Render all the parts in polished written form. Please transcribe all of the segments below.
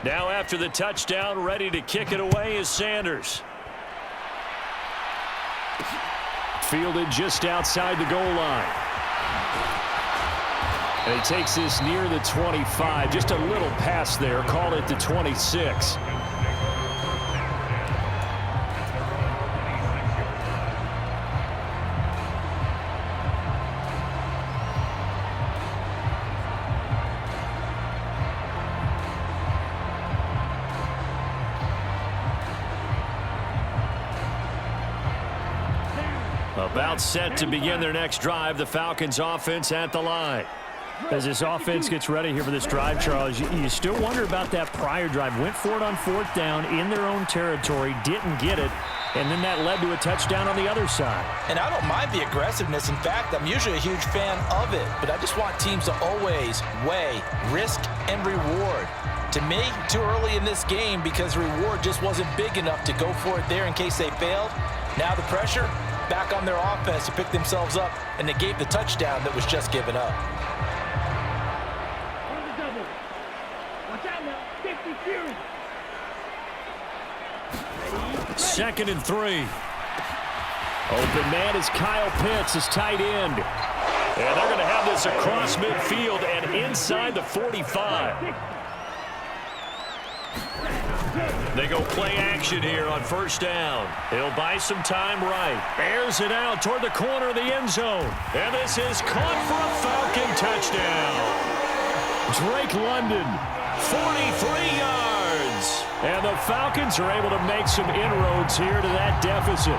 Now after the touchdown, ready to kick it away is Sanders. Fielded just outside the goal line. And he takes this near the 25. Just a little pass there. Call it the 26. About set to begin their next drive. The Falcons offense at the line. As this offense gets ready here for this drive, Charles, you still wonder about that prior drive. Went for it on 4th down in their own territory, didn't get it, and then that led to a touchdown on the other side. And I don't mind the aggressiveness. In fact, I'm usually a huge fan of it, but I just want teams to always weigh risk and reward. To me, too early in this game because reward just wasn't big enough to go for it there in case they failed. Now the pressure back on their offense to pick themselves up and negate the touchdown that was just given up. Second and 3. Open man is Kyle Pitts, his tight end. And they're going to have this across midfield and inside the 45. They go play action here on 1st down. He'll buy some time right. Airs it out toward the corner of the end zone. And this is caught for a Falcon touchdown. Drake London, 43 yards. And the Falcons are able to make some inroads here to that deficit.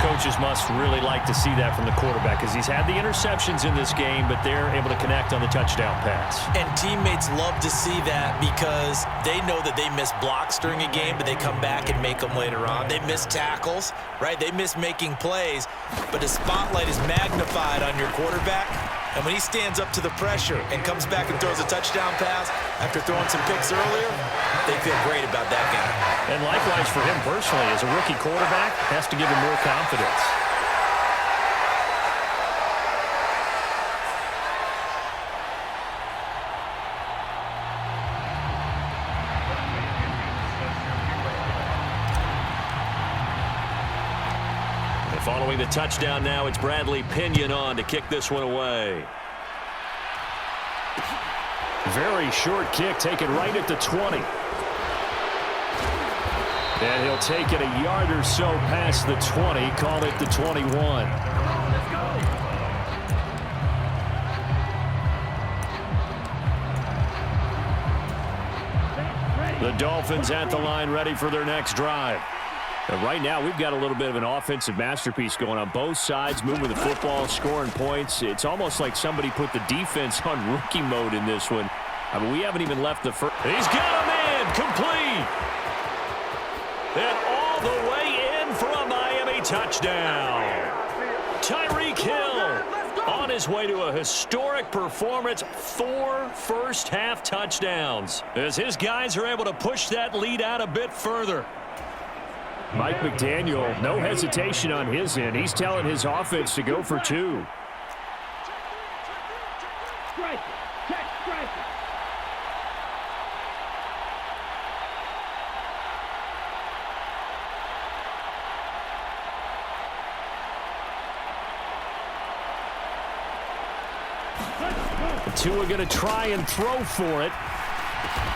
Coaches must really like to see that from the quarterback because he's had the interceptions in this game, but they're able to connect on the touchdown pass. And teammates love to see that because they know that they miss blocks during a game, but they come back and make them later on. They miss tackles, right? They miss making plays, but the spotlight is magnified on your quarterback. And when he stands up to the pressure and comes back and throws a touchdown pass after throwing some picks earlier, they feel great about that guy. And likewise for him personally, as a rookie quarterback, has to give him more confidence. Following the touchdown now, it's Bradley Pinion on to kick this one away. Very short kick, taken right at the 20. And he'll take it a yard or so past the 20, call it the 21. The Dolphins at the line, ready for their next drive. And right now, we've got a little bit of an offensive masterpiece going on. Both sides moving the football, scoring points. It's almost like somebody put the defense on rookie mode in this one. I mean, we haven't even left the first. He's got a man complete. And all the way in for a Miami touchdown. Tyreek Hill on his way to a historic performance. 4 first-half touchdowns as his guys are able to push that lead out a bit further. Mike McDaniel, no hesitation on his end. He's telling his offense to go for 2. Tua going to try and throw for it.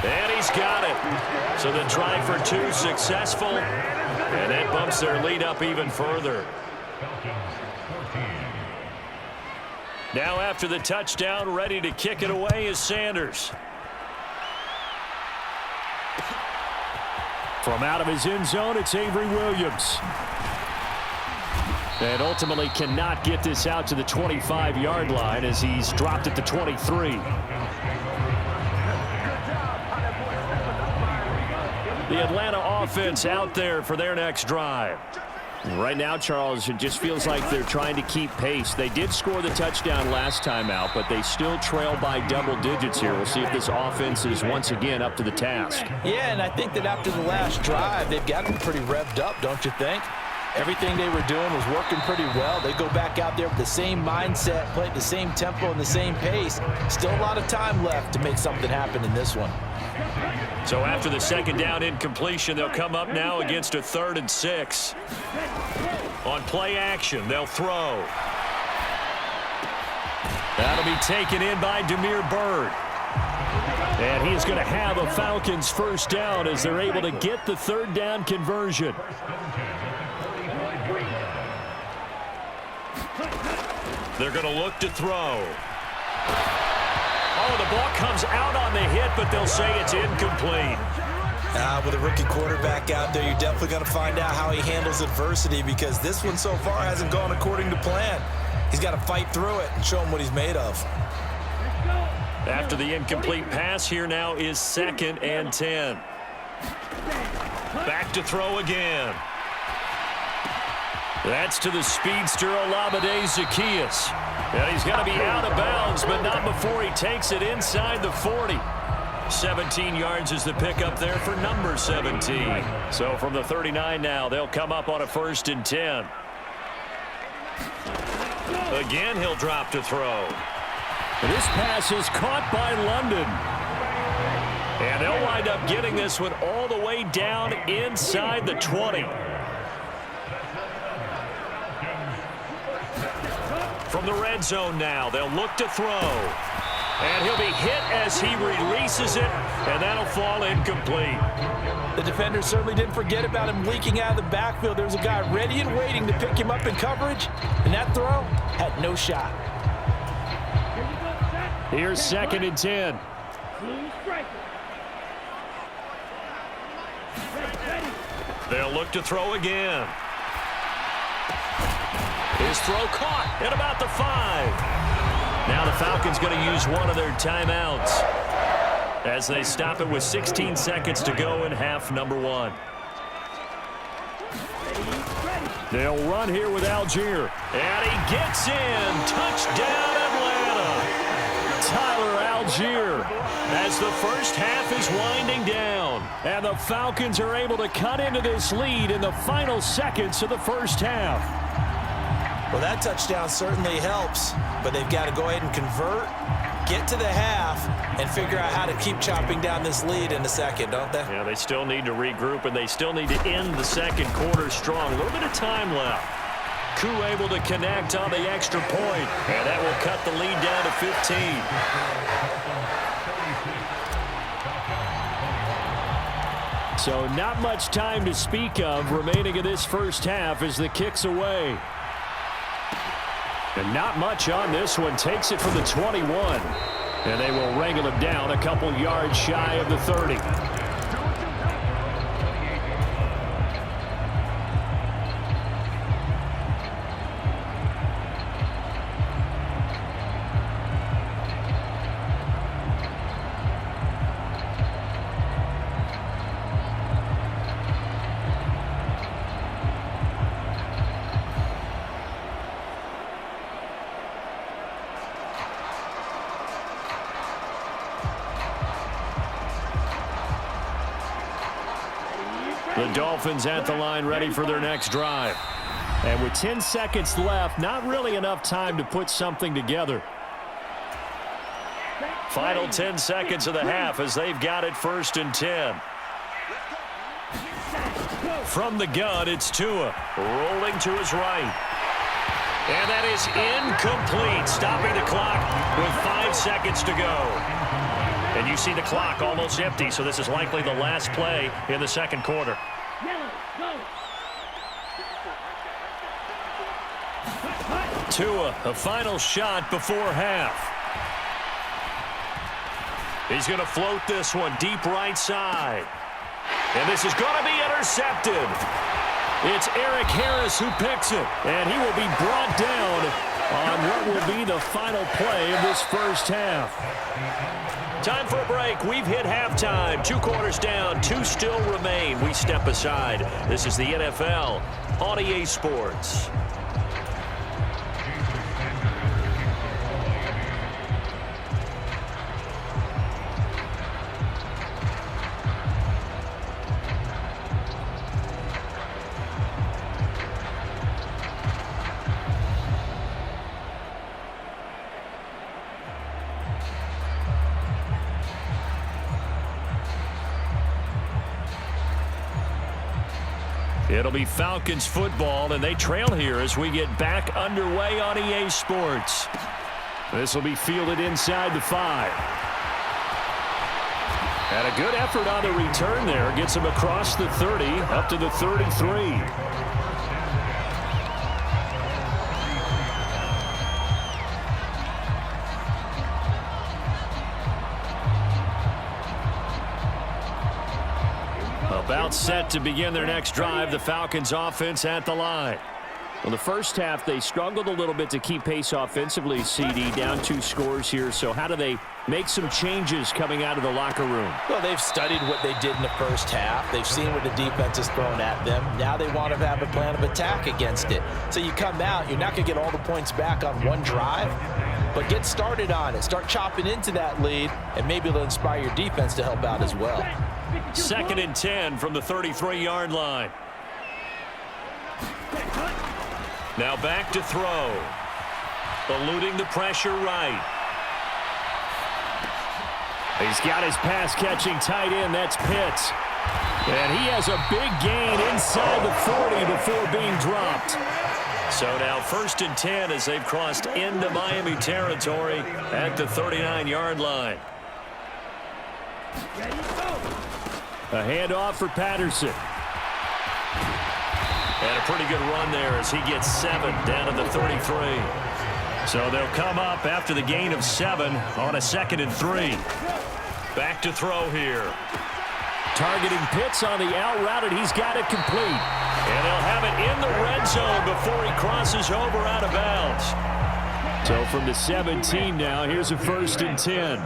And he's got it. So the try for 2 successful. And that bumps their lead up even further. Now after the touchdown, ready to kick it away is Sanders. From out of his end zone, it's Avery Williams. And ultimately cannot get this out to the 25-yard line as he's dropped at the 23. The Atlanta offense out there for their next drive. Right now, Charles, it just feels like they're trying to keep pace. They did score the touchdown last time out, but they still trail by double digits here. We'll see if this offense is once again up to the task. Yeah, and I think that after the last drive, they've gotten pretty revved up, don't you think? Everything they were doing was working pretty well. They go back out there with the same mindset, play at the same tempo and the same pace. Still a lot of time left to make something happen in this one. So after the second down incompletion, they'll come up now against a 3rd and 6. On play action, they'll throw. That'll be taken in by Damiere Byrd. And he is going to have a Falcons first down as they're able to get the 3rd down conversion. They're going to look to throw. Oh, the ball comes out on the hit, but they'll say it's incomplete. With a rookie quarterback out there, you're definitely going to find out how he handles adversity, because this one so far hasn't gone according to plan. He's got to fight through it and show him what he's made of. After the incomplete pass, here now is 2nd and 10. Back to throw again. That's to the speedster, Olamide Zaccheaus. And he's got to be out of bounds, but not before he takes it inside the 40. 17 yards is the pickup there for number 17. So from the 39 now, they'll come up on a 1st and 10. Again, he'll drop to throw. This pass is caught by London. And they'll wind up getting this one all the way down inside the 20. From the red zone now, they'll look to throw. And he'll be hit as he releases it, and that'll fall incomplete. The defender certainly didn't forget about him leaking out of the backfield. There's a guy ready and waiting to pick him up in coverage, and that throw had no shot. Here's 2nd and 10. They'll look to throw again. His throw caught at about the 5. Now the Falcons going to use one of their timeouts as they stop it with 16 seconds to go in half number 1. They'll run here with Algier. And he gets in. Touchdown, Atlanta. Tyler Algier as the first half is winding down. And the Falcons are able to cut into this lead in the final seconds of the first half. Well, that touchdown certainly helps, but they've got to go ahead and convert, get to the half, and figure out how to keep chopping down this lead in the second, don't they? Yeah, they still need to regroup, and they still need to end the second quarter strong. A little bit of time left. Koo able to connect on the extra point, and that will cut the lead down to 15. So not much time to speak of remaining in this first half as the kick's away. And not much on this one. Takes it from the 21. And they will wrangle him down a couple yards shy of the 30. The Dolphins at the line ready for their next drive. And with 10 seconds left, not really enough time to put something together. Final 10 seconds of the half as they've got it 1st and 10. From the gun, it's Tua rolling to his right. And that is incomplete, stopping the clock with 5 seconds to go. And you see the clock almost empty, so this is likely the last play in the second quarter. Tua, a final shot before half. He's going to float this one deep right side. And this is going to be intercepted. It's Eric Harris who picks it, and he will be brought down on what will be the final play of this first half. Time for a break. We've hit halftime. 2 quarters down, 2 still remain. We step aside. This is the NFL on EA Sports. It'll be Falcons football, and they trail here as we get back underway on EA Sports. This will be fielded inside the 5. And a good effort on the return there. Gets him across the 30, up to the 33. About set to begin their next drive, the Falcons offense at the line. Well, the first half, they struggled a little bit to keep pace offensively, CD, down 2 scores here. So how do they make some changes coming out of the locker room? Well, they've studied what they did in the first half. They've seen what the defense has thrown at them. Now they want to have a plan of attack against it. So you come out, you're not going to get all the points back on one drive, but get started on it. Start chopping into that lead, and maybe it'll inspire your defense to help out as well. 2nd and 10 from the 33-yard line. Now back to throw. Eluding the pressure right. He's got his pass-catching tight end. That's Pitts. And he has a big gain inside the 40 before being dropped. So now 1st and 10 as they've crossed into Miami territory at the 39-yard line. A handoff for Patterson. And a pretty good run there as he gets 7 down to the 33. So they'll come up after the gain of 7 on a 2nd and 3. Back to throw here. Targeting Pitts on the out route, and he's got it complete. And they'll have it in the red zone before he crosses over out of bounds. So from the 17 now, here's a 1st and 10.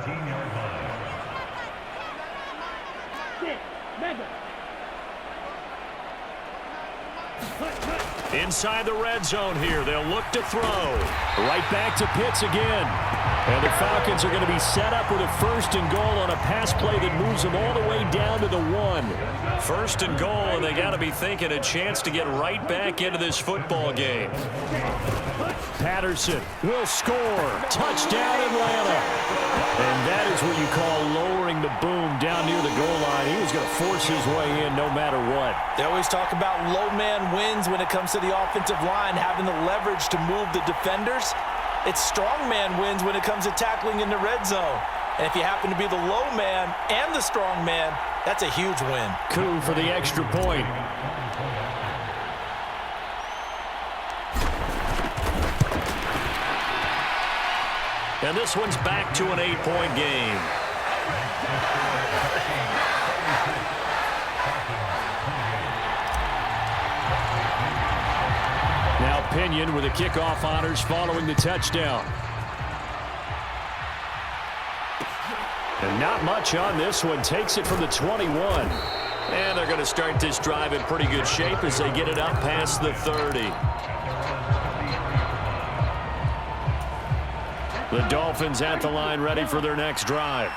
Inside the red zone here. They'll look to throw. Right back to Pitts again. And the Falcons are going to be set up with a 1st and goal on a pass play that moves them all the way down to the 1. 1st and goal, and they got to be thinking a chance to get right back into this football game. Patterson will score. Touchdown, Atlanta. And that is what you call lowering the boom down near the goal line. He was going to force his way in no matter what. They always talk about low man wins when it comes to the offensive line, having the leverage to move the defenders. It's strong man wins when it comes to tackling in the red zone. And if you happen to be the low man and the strong man, that's a huge win. Coup for the extra point. And this one's back to an 8-point game. Now Pinion with the kickoff honors following the touchdown. And not much on this one. Takes it from the 21. And they're going to start this drive in pretty good shape as they get it up past the 30. The Dolphins at the line ready for their next drive.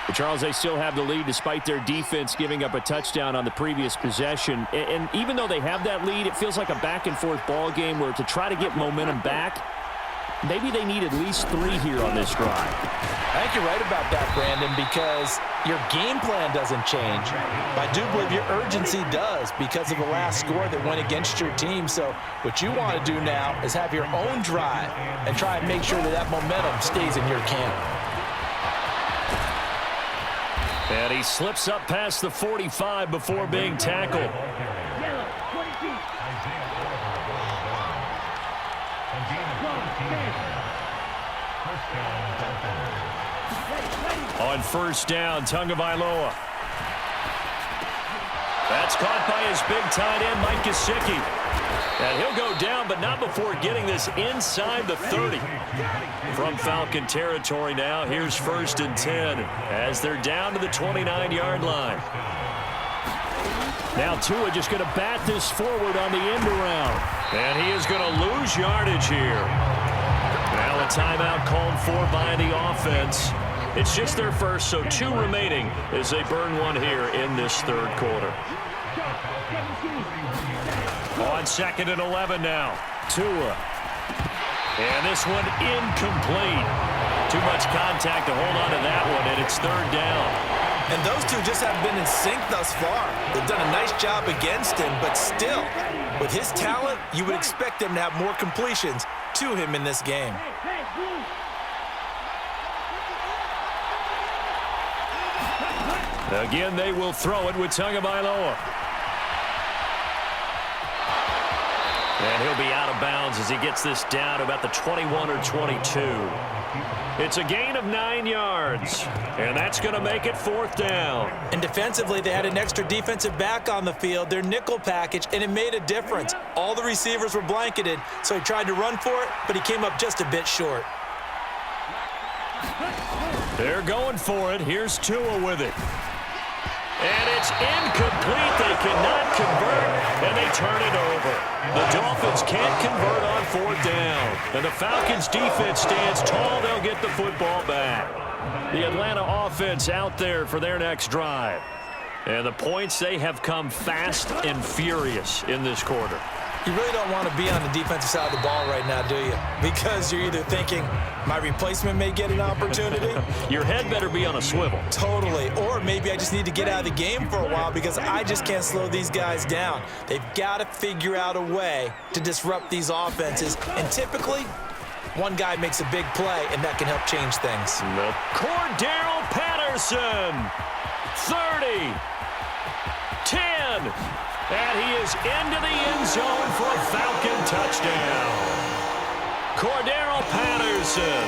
But Charles, they still have the lead despite their defense giving up a touchdown on the previous possession. And even though they have that lead, it feels like a back-and-forth ball game where to try to get momentum back, maybe they need at least 3 here on this drive. I think you're right about that, Brandon, because your game plan doesn't change. I do believe your urgency does because of the last score that went against your team. So what you want to do now is have your own drive and try and make sure that that momentum stays in your camp. And he slips up past the 45 before being tackled. On 1st down, Tagovailoa. That's caught by his big tight end, Mike Gesicki. And he'll go down, but not before getting this inside the 30. From Falcon territory now, here's 1st and 10 as they're down to the 29-yard line. Now Tua just going to bat this forward on the end around. And he is going to lose yardage here. Now a timeout called for by the offense. It's just their first, so 2 remaining as they burn 1 here in this 3rd quarter. On 2nd and 11 now. Tua. And this one incomplete. Too much contact to hold on to that one, and it's 3rd down. And those two just haven't been in sync thus far. They've done a nice job against him, but still, with his talent, you would expect them to have more completions to him in this game. Again, they will throw it with Tagovailoa. And he'll be out of bounds as he gets this down to about the 21 or 22. It's a gain of 9 yards, and that's going to make it 4th down. And defensively, they had an extra defensive back on the field, their nickel package, and it made a difference. All the receivers were blanketed, so he tried to run for it, but he came up just a bit short. They're going for it. Here's Tua with it. And it's incomplete. They cannot convert, and they turn it over. The Dolphins can't convert on 4th down. And the Falcons' defense stands tall. They'll get the football back. The Atlanta offense out there for their next drive. And the points, they have come fast and furious in this quarter. You really don't want to be on the defensive side of the ball right now, do you? Because you're either thinking, my replacement may get an opportunity. Your head better be on a swivel. Totally. Or maybe I just need to get out of the game for a while because I just can't slow these guys down. They've got to figure out a way to disrupt these offenses. And typically, one guy makes a big play, and that can help change things. Cordero Patterson, 30, 10. And he is into the end zone for a Falcon touchdown. Cordero Patterson,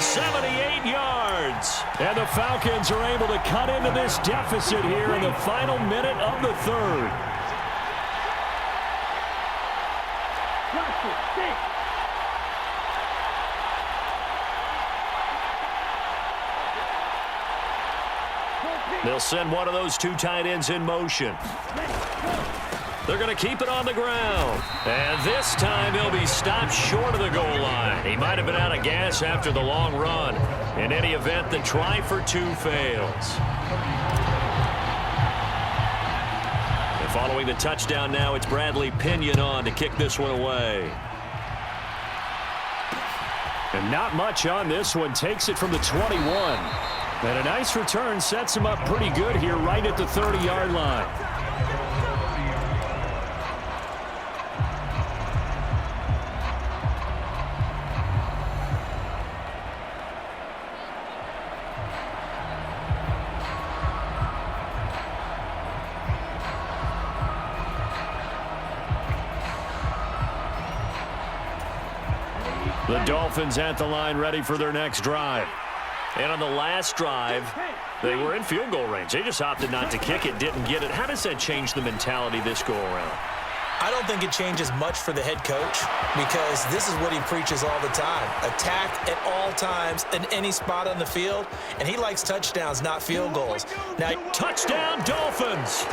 78 yards. And the Falcons are able to cut into this deficit here in the final minute of the 3rd. They'll send one of those 2 tight ends in motion. They're going to keep it on the ground. And this time he'll be stopped short of the goal line. He might have been out of gas after the long run. In any event, the try for 2 fails. And following the touchdown now, it's Bradley Pinion on to kick this one away. And not much on this one. Takes it from the 21. And a nice return sets him up pretty good here right at the 30-yard line. The Dolphins at the line ready for their next drive. And on the last drive, they were in field goal range. They just opted not to kick it, didn't get it. How does that change the mentality this go-around? I don't think it changes much for the head coach because this is what he preaches all the time. Attack at all times in any spot on the field, and he likes touchdowns, not field goals. Now, touchdown Dolphins!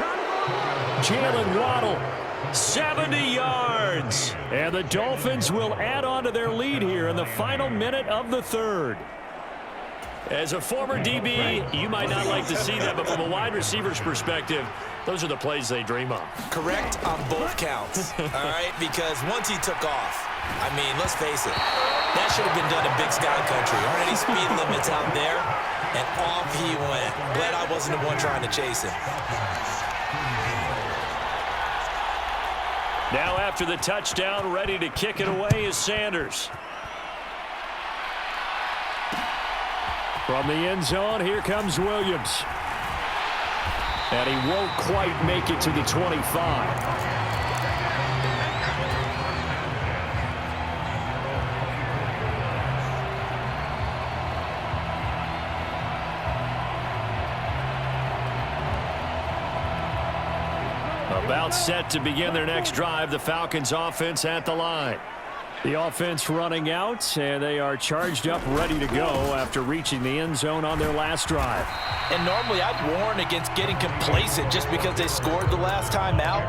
Jalen Waddle, 70 yards. And the Dolphins will add on to their lead here in the final minute of the 3rd. As a former DB, you might not like to see that, but from a wide receiver's perspective, those are the plays they dream of. Correct on both counts, all right? Because once he took off, I mean, let's face it, that should have been done in Big Sky Country. Aren't any speed limits out there? And off he went. Glad I wasn't the one trying to chase him. Now after the touchdown, ready to kick it away is Sanders. From the end zone, here comes Williams. And he won't quite make it to the 25. About set to begin their next drive, the Falcons offense at the line. The offense running out, and they are charged up, ready to go after reaching the end zone on their last drive. And normally I'd warn against getting complacent just because they scored the last time out.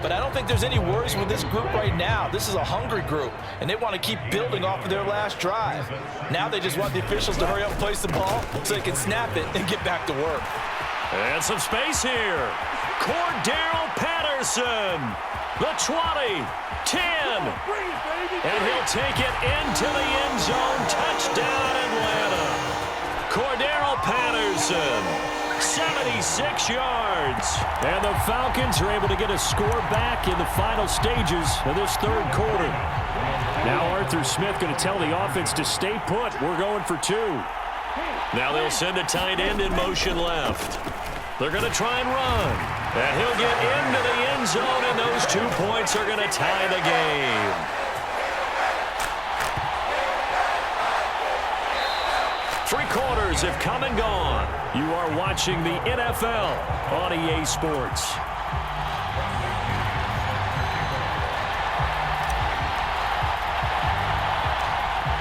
But I don't think there's any worries with this group right now. This is a hungry group, and they want to keep building off of their last drive. Now they just want the officials to hurry up and place the ball so they can snap it and get back to work. And some space here. Cordero Patterson, the 20, 10, and he'll take it into the end zone. Touchdown, Atlanta. Cordero Patterson, 76 yards. And the Falcons are able to get a score back in the final stages of this third quarter. Now Arthur Smith going to tell the offense to stay put. We're going for 2. Now they'll send a tight end in motion left. They're going to try and run. And he'll get into the end zone, and those 2 points are going to tie the game. Three quarters have come and gone. You are watching the NFL on EA Sports.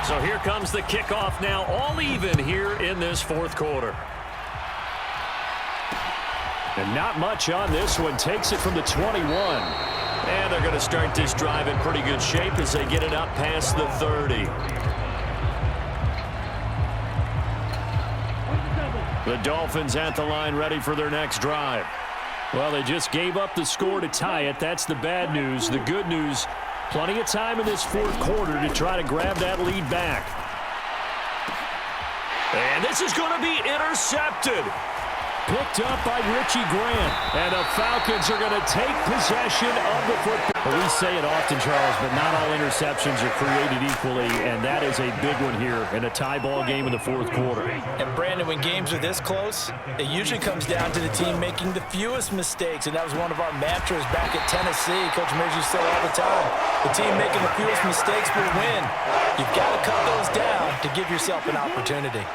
So here comes the kickoff now, all even here in this fourth quarter. And not much on this one. Takes it from the 21. And they're going to start this drive in pretty good shape as they get it up past the 30. The Dolphins at the line ready for their next drive. Well, they just gave up the score to tie it. That's the bad news. The good news, plenty of time in this fourth quarter to try to grab that lead back. And this is going to be intercepted. Picked up by Richie Grant. And the Falcons are going to take possession of the football. Well, we say it often, Charles, but not all interceptions are created equally, and that is a big one here in a tie ball game in the fourth quarter. And, Brandon, when games are this close, it usually comes down to the team making the fewest mistakes, and that was one of our mantras back at Tennessee. Coach Mears used to say all the time, the team making the fewest mistakes will win. You've got to cut those down to give yourself an opportunity.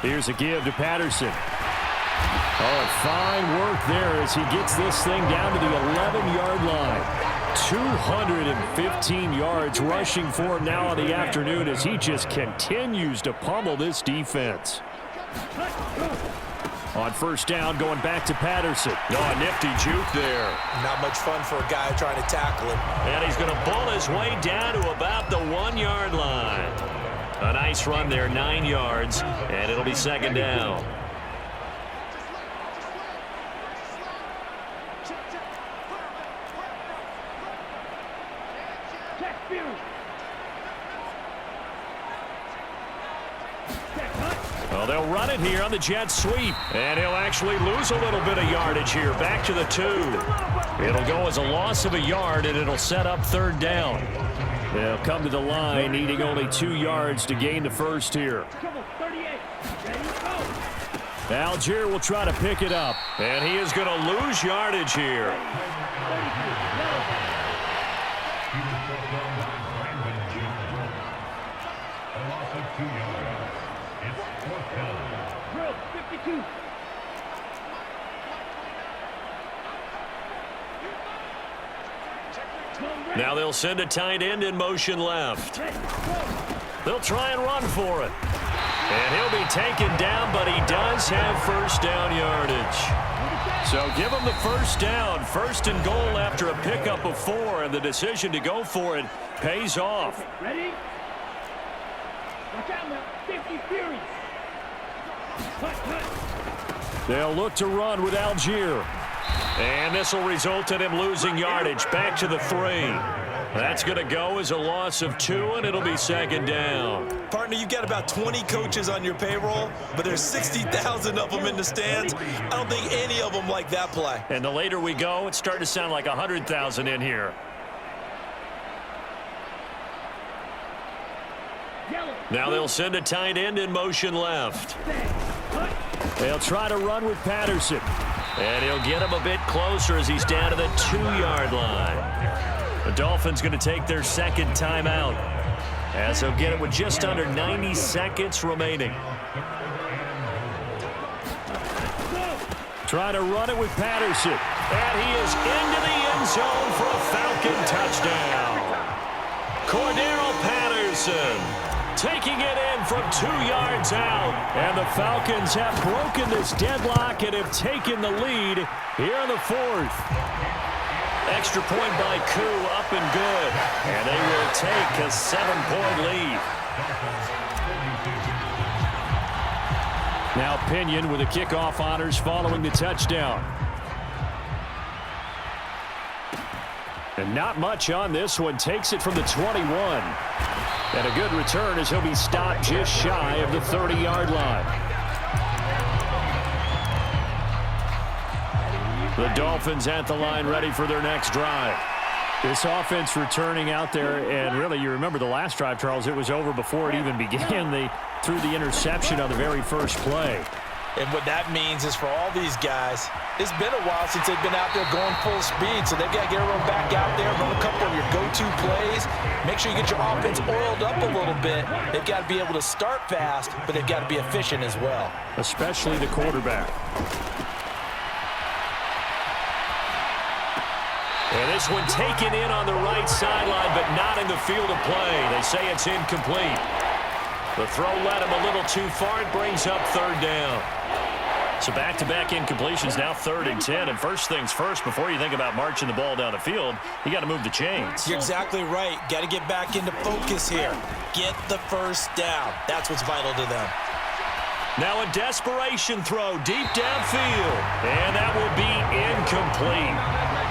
Here's a give to Patterson. Oh, fine work there as he gets this thing down to the 11-yard line. 215 yards rushing for him now on the afternoon as he just continues to pummel this defense. On first down, going back to Patterson. Oh, a nifty juke there. Not much fun for a guy trying to tackle him. And he's going to bull his way down to about the 1-yard line. A nice run there, 9 yards, and it'll be second down. Well, they'll run it here on the jet sweep, and he'll actually lose a little bit of yardage here, back to the 2. It'll go as a loss of a yard, and it'll set up third down. They'll come to the line, needing only 2 yards to gain the first here. Algier will try to pick it up, and he is going to lose yardage here. Now they'll send a tight end in motion left. They'll try and run for it. And he'll be taken down, but he does have first down yardage. So give him the first down. First and goal after a pickup of 4, and the decision to go for it pays off. Ready? Watch out now. 50 Fury. They'll look to run with Algier. And this will result in him losing yardage back to the 3. That's going to go as a loss of 2, and it'll be second down. Partner, you've got about 20 coaches on your payroll, but there's 60,000 of them in the stands. I don't think any of them like that play. And the later we go, it's starting to sound like 100,000 in here. Now they'll send a tight end in motion left. They'll try to run with Patterson. And he'll get him a bit closer as he's down to the 2-yard line. The Dolphins going to take their second timeout as they'll get it with just under 90 seconds remaining. Try to run it with Patterson. And he is into the end zone for a Falcon touchdown. Cordero Patterson taking it in from 2 yards out. And the Falcons have broken this deadlock and have taken the lead here in the 4th. Extra point by Koo, up and good. And they will take a 7-point lead. Now Pinion with the kickoff honors following the touchdown. And not much on this one. Takes it from the 21. And a good return as he'll be stopped just shy of the 30-yard line. The Dolphins at the line ready for their next drive. This offense returning out there, and really you remember the last drive, Charles, it was over before it even began. They threw the interception on the very first play. And what that means is for all these guys, it's been a while since they've been out there going full speed, so they've got to get everyone back out there, run a couple of your go-to plays, make sure you get your offense oiled up a little bit. They've got to be able to start fast, but they've got to be efficient as well. Especially the quarterback. And this one taken in on the right sideline, but not in the field of play. They say it's incomplete. The throw led him a little too far. It brings up third down. So back-to-back incompletions, now 3rd and 10. And first things first, before you think about marching the ball down the field, you got to move the chains. You're exactly right. Got to get back into focus here. Get the first down. That's what's vital to them. Now a desperation throw deep downfield. And that will be incomplete.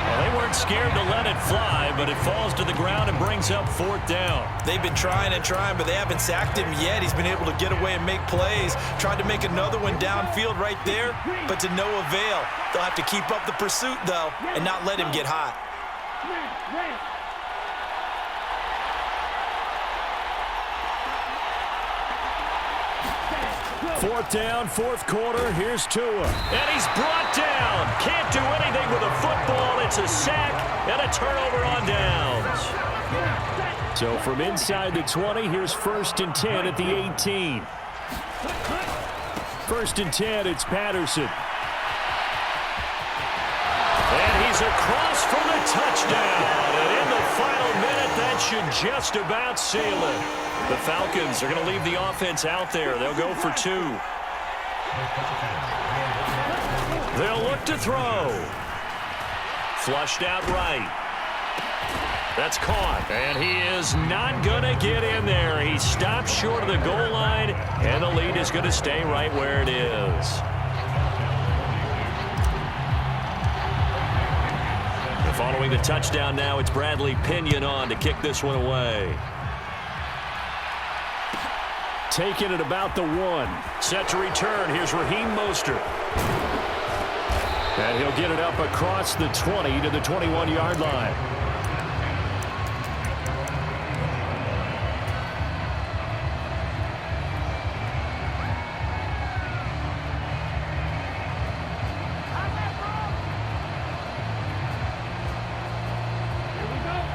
Well, they weren't scared to let it fly, but it falls to the ground and brings up 4th down. They've been trying and trying, but they haven't sacked him yet. He's been able to get away and make plays. Tried to make another one downfield right there, but to no avail. They'll have to keep up the pursuit, though, and not let him get hot. 4th down, 4th quarter. Here's Tua. And he's brought down. Can't do anything with a football. It's a sack and a turnover on downs. So from inside the 20, here's 1st and 10 at the 18. 1st and 10, it's Patterson. And he's across for the touchdown. And in the final minute, that should just about seal it. The Falcons are going to leave the offense out there. They'll go for 2. They'll look to throw. Flushed out right. That's caught. And he is not going to get in there. He stops short of the goal line, and the lead is going to stay right where it is. And following the touchdown now, it's Bradley Pinion on to kick this one away. Taken at about the 1. Set to return. Here's Raheem Mostert. And he'll get it up across the 20 to the 21-yard line.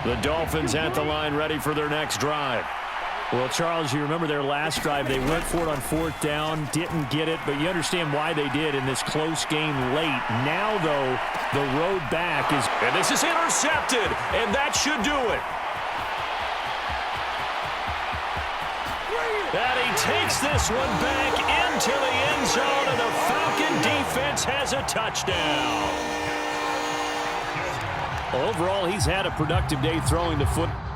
The Dolphins at the line ready for their next drive. Well, Charles, you remember their last drive. They went for it on 4th down, didn't get it, but you understand why they did in this close game late. Now, though, the road back is... And this is intercepted, and that should do it. And he takes this one back into the end zone, and the Falcon defense has a touchdown. Overall, he's had a productive day throwing the football.